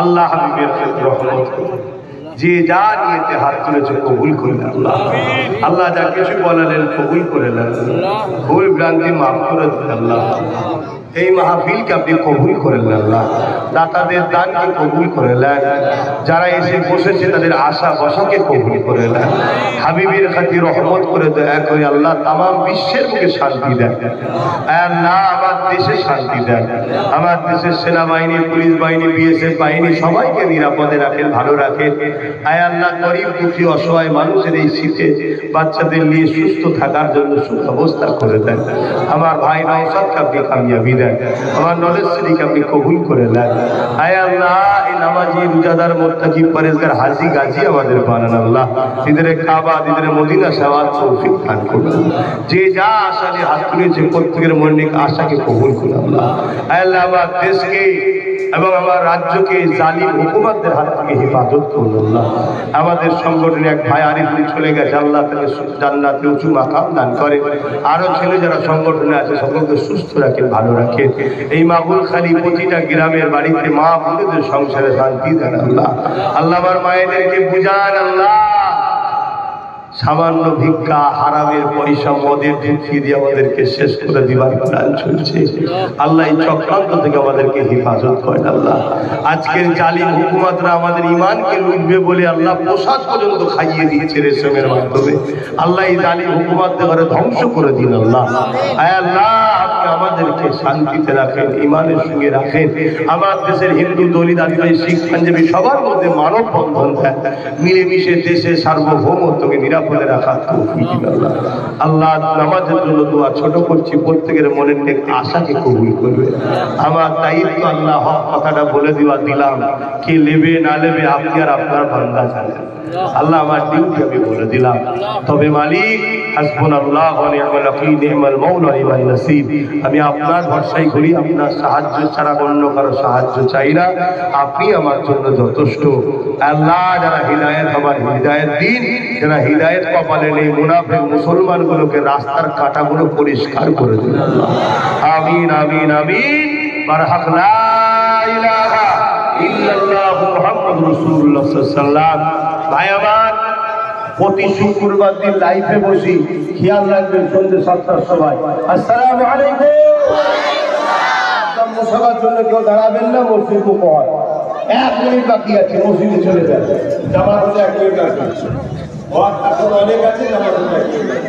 আল্লাহ হাবিবের ক্ষেত্রে রহমত করুন। যে যা নিয়েতে হাত তুলেছে কবুল করলেন আল্লাহ। আল্লাহ যা কিছু বলালেন কবুল করে নেন, ভুল ভ্রান্তি মাফ করে দেন আল্লাহ। এই মাহফিলকে আপনি কবুল করে নেন আল্লাহ। দাতাদের দানকে কবুল করে নেন, যারা এসে বসেছে তাদের আশা বসাকে কবুল করে নেন। হাবিবের খাতির রহমত করে দয়া করে আল্লাহ তামাম বিশ্বের বুকে শান্তি দেন আল্লাহ। আমার দেশে শান্তি দেন, আমার দেশের সেনাবাহিনী, পুলিশ বাহিনী, বিএসএফ বাহিনী সবাইকে নিরাপদে রাখেন, ভালো রাখেন। আয় আল্লাহ গরিব দুঃখী অসহায় মানুষের এই শীতে বাচ্চাদের নিয়ে সুস্থ থাকার জন্য সুব্যবস্থা করে দেন। আমার ভাই নওশাদকে আপনি কামিয়াবি দেন, আমার নলেজ শ্রীকে আপনি কবুল করে নেন। আয় আল্লাহ এই নামাজি রোজাদার মুত্তাকি পরেজগার হাজি গাজী আমাদের বানান আল্লাহ। দিদারে কাবা, দিদারে মদিনা সওয়াব তৌফিক দান করুন। যে যা আশা নিয়ে হাত তুলেছে প্রত্যেকের মনের আশাকে কবুল করুন আল্লাহ। আয় আল্লাহ আমার দেশকে এবং আমার রাজ্যকে জালিম হুকুমতদের হাত থেকে হেফাজত করুন আল্লাহ। আমাদের সংগঠনে এক ভাই আরিফুল চলে গেছে, আল্লাহ তাকে জান্নাতে উঁচু মাকাম দান করে। আরো ছেলে যারা সংগঠনে আছে সকলকে সুস্থ রাখেন, ভালো রাখেন। এই মাগুল খালি প্রতিটা গ্রামের বাড়িতে মা বোনদের সংসারে শান্তি দেন আল্লাহ। আল্লাহ আমার মায়েদেরকে বুঝান আল্লাহ। সামান্য ভিক্ষা, হারামের পয়সা, মদের ঢুকিয়ে দিয়ে আমাদেরকে শেষ করে দিবার প্ল্যান চলছে আল্লাহ। এই চক্রান্ত থেকে আমাদেরকে হেফাজত করেন আল্লাহ। আজকের জালিম হুকুমতরা আমাদের ইমানকে লুটবে বলে আল্লাহ প্রসাদ পর্যন্ত খাইয়ে দিয়েছে রেশমের মাধ্যমে। আল্লাহ এই জালিম হুকুমতদের ঘরে ধ্বংস করে দিন আল্লাহ। আয় আল্লাহ আপনি আমাদেরকে শান্তিতে রাখেন, ইমানের সঙ্গে রাখেন। আমার দেশের হিন্দু, দলিত, আদিবাসী, শিখ, পাঞ্জাবি সবার মধ্যে মানব বন্ধন দেন, মিলেমিশে দেশের সার্বভৌমত্বকে নিরাপদে রাখা তৌফিক দিন আল্লাহ। আল্লাহ নামাজের জন্য দোয়া ছোট করছি, প্রত্যেকের মনের নেক আশাকে কবুল করবে। আমার দায়িত্ব আল্লাহ হক কথাটা বলে দিলাম, কে নেবে না নেবে আপনি আর আপনার বান্দা জানেন আল্লাহ। আমার ডিউটি আমি বলে দিলাম, তবে মালিক হাসবুনাল্লাহু ওয়া নি'মাল ওয়াকিল, নি'মাল মাওলা ওয়া নি'মান নাসির। আমি আপনার ভরসায় করি, আপনার সাহায্য ছাড়া অন্য কারো সাহায্য চাই না। আপনি আমার জন্য যথেষ্ট আল্লাহ। যারা হিদায়াত আমার হিদায়াত দিন, যারা হিদায়াত কপালে নেই মুনাফিক মুসলমানগুলোকে রাস্তার কাঁটাগুলো পরিষ্কার করে দিন আল্লাহ। আমিন আমিন আমিন। বারহাক লা ইলাহা ইল্লাল্লাহ মুহাম্মাদুর রাসূলুল্লাহ সাল্লাল্লাহু আলাইহি ওয়াসাল্লাম। ভাই আমার প্রতি শুক্রবার দিন লাইভে বসি, খেয়াল রাখবেন সন্ধ্যে 7টার সময়। আসসালামু আলাইকুম। মুসাফার জন্য কেউ দাঁড়াবেন না, মসজিদ উপহার 1 মিনিট বাকি আছে, মসজিদে চলে যাবে। জামাত হলে 1 মিনিট বাকি আছে, অনেক আছে জামাত হলে 1 মিনিট।